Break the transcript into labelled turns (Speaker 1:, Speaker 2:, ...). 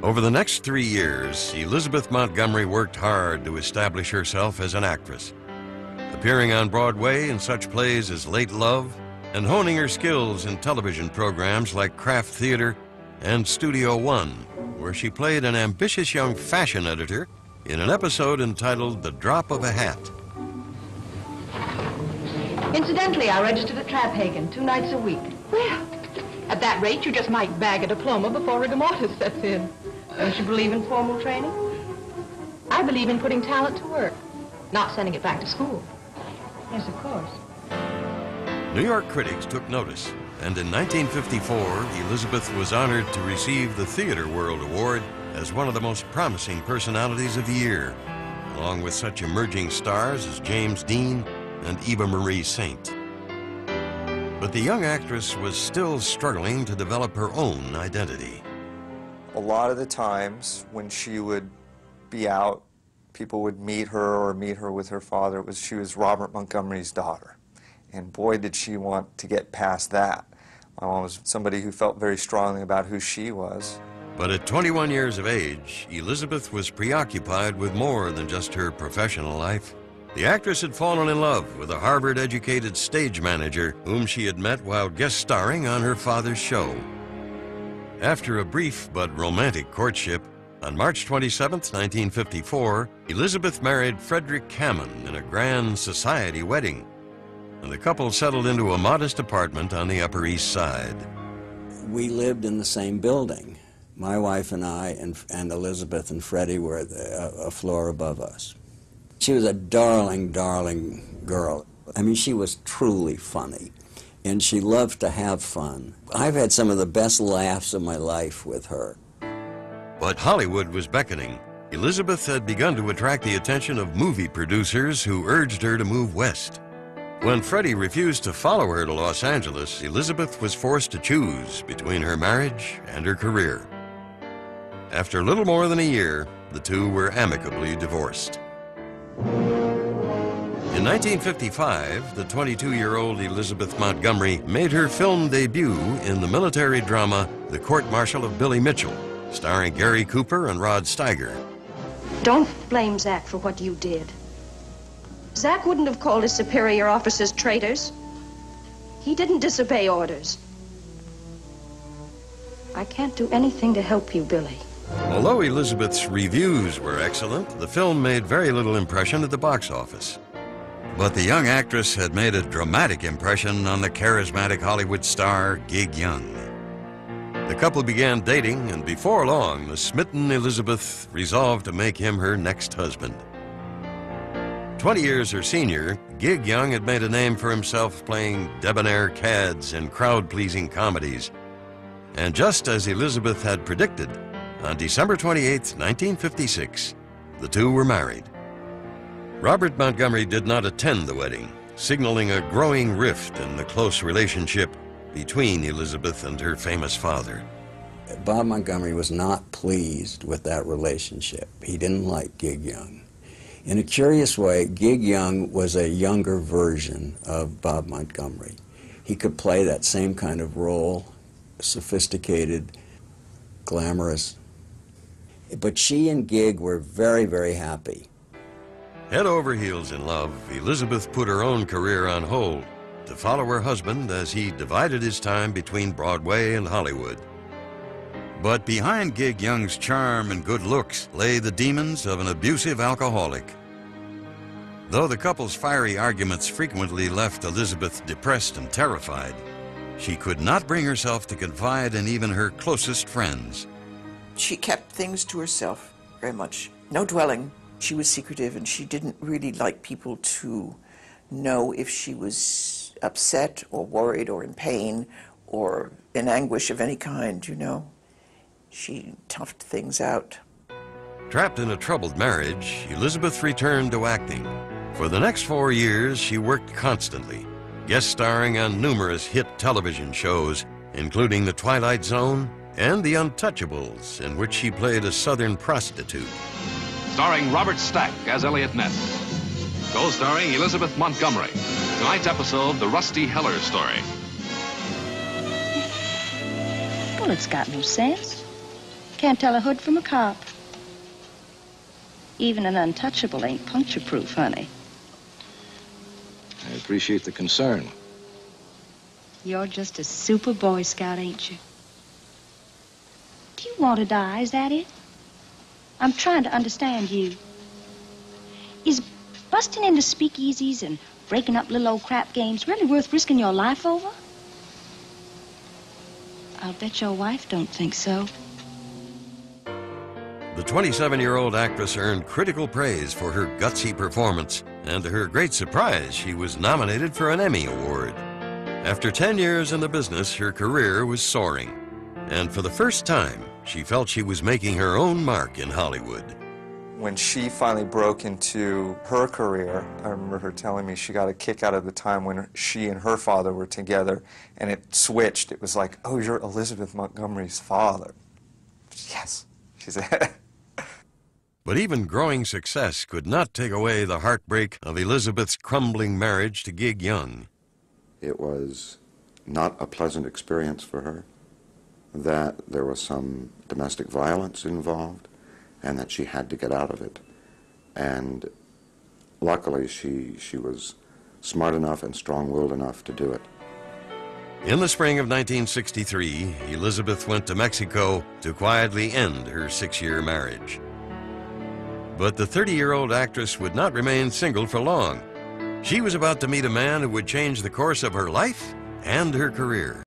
Speaker 1: Over the next 3 years, Elizabeth Montgomery worked hard to establish herself as an actress, appearing on Broadway in such plays as Late Love and honing her skills in television programs like Kraft Theater and Studio One, where she played an ambitious young fashion editor in an episode entitled The Drop of a Hat.
Speaker 2: Incidentally, I registered at Traphagen 2 nights a week.
Speaker 3: Well, at that rate, you just might bag a diploma before rigor mortis sets in.
Speaker 2: Don't you believe in formal training?
Speaker 3: I believe in putting talent to work, not sending it back to school.
Speaker 2: Yes, of course.
Speaker 1: New York critics took notice, and in 1954, Elizabeth was honored to receive the Theater World Award as one of the most promising personalities of the year, along with such emerging stars as James Dean and Eva Marie Saint. But the young actress was still struggling to develop her own identity.
Speaker 4: A lot of the times when she would be out, people would meet her or meet her with her father. She was Robert Montgomery's daughter. And boy, did she want to get past that. My mom was somebody who felt very strongly about who she was.
Speaker 1: But at 21 years of age, Elizabeth was preoccupied with more than just her professional life. The actress had fallen in love with a Harvard-educated stage manager whom she had met while guest starring on her father's show. After a brief but romantic courtship, on March 27, 1954, Elizabeth married Frederick Cammon in a grand society wedding, and the couple settled into a modest apartment on the Upper East Side.
Speaker 5: We lived in the same building. My wife and I and Elizabeth and Freddie were a floor above us. She was a darling, darling girl. I mean, she was truly funny, and she loved to have fun. I've had some of the best laughs of my life with her.
Speaker 1: But Hollywood was beckoning. Elizabeth had begun to attract the attention of movie producers who urged her to move west. When Freddie refused to follow her to Los Angeles, Elizabeth was forced to choose between her marriage and her career. After little more than a year, the two were amicably divorced. In 1955, the 22-year-old Elizabeth Montgomery made her film debut in the military drama The Court-Martial of Billy Mitchell, starring Gary Cooper and Rod Steiger.
Speaker 6: Don't blame Zach for what you did. Zach wouldn't have called his superior officers traitors. He didn't disobey orders. I can't do anything to help you, Billy.
Speaker 1: Although Elizabeth's reviews were excellent, the film made very little impression at the box office. But the young actress had made a dramatic impression on the charismatic Hollywood star Gig Young. The couple began dating, and before long, the smitten Elizabeth resolved to make him her next husband. 20 years her senior, Gig Young had made a name for himself playing debonair cads in crowd-pleasing comedies. And just as Elizabeth had predicted, on December 28, 1956, the two were married. Robert Montgomery did not attend the wedding, signaling a growing rift in the close relationship between Elizabeth and her famous father.
Speaker 5: Bob Montgomery was not pleased with that relationship. He didn't like Gig Young. In a curious way, Gig Young was a younger version of Bob Montgomery. He could play that same kind of role, sophisticated, glamorous. But she and Gig were very, very happy.
Speaker 1: Head over heels in love, Elizabeth put her own career on hold to follow her husband as he divided his time between Broadway and Hollywood. But behind Gig Young's charm and good looks lay the demons of an abusive alcoholic. Though the couple's fiery arguments frequently left Elizabeth depressed and terrified, she could not bring herself to confide in even her closest friends.
Speaker 7: She kept things to herself very much. No dwelling. She was secretive, and she didn't really like people to know if she was upset or worried or in pain or in anguish of any kind, you know. She toughed things out.
Speaker 1: Trapped in a troubled marriage, Elizabeth returned to acting. For the next 4 years, she worked constantly, guest starring on numerous hit television shows, including The Twilight Zone and The Untouchables, in which she played a Southern prostitute.
Speaker 8: Starring Robert Stack as Elliot Ness. Co-starring Elizabeth Montgomery. Tonight's episode, The Rusty Heller Story.
Speaker 6: Well, it's got no sense. Can't tell a hood from a cop. Even an untouchable ain't puncture-proof, honey.
Speaker 9: I appreciate the concern.
Speaker 6: You're just a super Boy Scout, ain't you? Do you want to die, is that it? I'm trying to understand you. Is busting into speakeasies and breaking up little old crap games really worth risking your life over? I'll bet your wife don't think so.
Speaker 1: The 27-year-old actress earned critical praise for her gutsy performance, and to her great surprise, she was nominated for an Emmy Award. After 10 years in the business, her career was soaring, and for the first time, she felt she was making her own mark in Hollywood.
Speaker 4: When she finally broke into her career, I remember her telling me she got a kick out of the time when she and her father were together, and it switched. It was like, oh, you're Elizabeth Montgomery's father. Yes, she said.
Speaker 1: But even growing success could not take away the heartbreak of Elizabeth's crumbling marriage to Gig Young.
Speaker 10: It was not a pleasant experience for her, that there was some domestic violence involved, and that she had to get out of it. And luckily, she was smart enough and strong-willed enough to do it.
Speaker 1: In the spring of 1963, Elizabeth went to Mexico to quietly end her 6-year marriage. But the 30-year-old actress would not remain single for long. She was about to meet a man who would change the course of her life and her career.